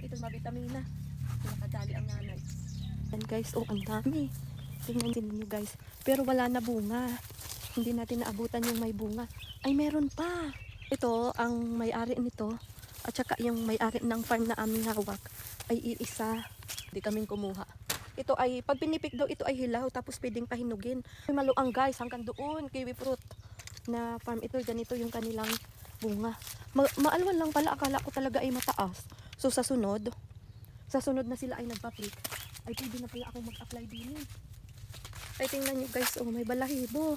ito mabitamina. Nakadali ang nanay. Yan guys, oh ang dami. Tingnan niyo guys. Pero wala na bunga. Hindi natin naabutan yung may bunga. Ay meron pa. Ito ang may-ari nito. At saka yung may-ari ng farm na aming hawak ay iisa. Hindi kaming kumuha. Ito ay, pag pinipik daw ito ay hilaw tapos pwedeng pahinugin. May maluang guys hanggang doon, kiwi fruit na farm ito. Ganito yung kanilang bunga. Maalwan lang pala, akala ko talaga ay mataas. So sa sunod na sila ay nagpa-pick, ay pwede na pala ako mag-apply din. Ay tingnan nyo guys, oh may balahibo.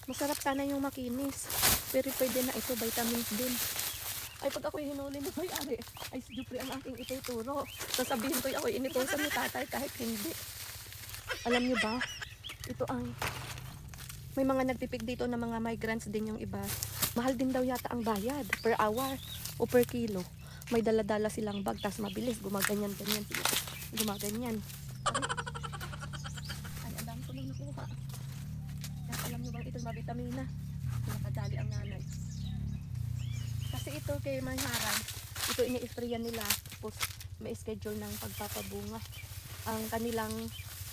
Masarap sana yung makinis. Pero pwede na ito, vitamins din. Ay pag ako'y hinuli na may-ari, ay si Jupri ang aking ituturo. Sasabihin ko ako'y inutusan ni tatay kahit hindi. Alam nyo ba, ito ang, may mga nagpipig dito na mga migrants din yung iba. Mahal din daw yata ang bayad per hour o per kilo. May dala-dala silang bag, tas mabilis, gumaganyan-ganyan sila. Gumaganyan. Ay, ang dami ko nang nakuha. Kasi alam nyo bang ito mabitamina? Nakadali ang nanay. Kasi ito kay Manharan, ito ini-sprayan nila, tapos may schedule ng pagpapabunga.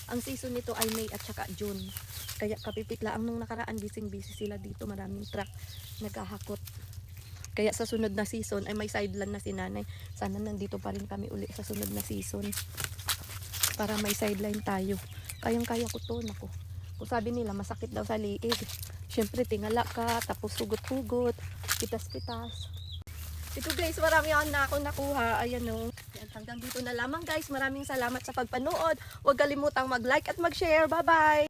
Ang season nito ay May at saka June. Kaya kapipitlaang nung nakaraan, busy sila dito, maraming truck naghahakot. Kaya sa sunod na season ay may sideline na si nanay. Sana nandito pa rin kami uli sa sunod na season. Para may sideline tayo. Kayang-kaya ko to, nako. Kung sabi nila masakit daw sa liig. Siyempre tingala ka, tapos hugot-hugot, pitas-pitas. Ito guys, marami na ako nakuha. Ayan o. Hanggang dito na lamang guys. Maraming salamat sa pagpanood. Huwag kalimutang mag-like at mag-share. Bye-bye!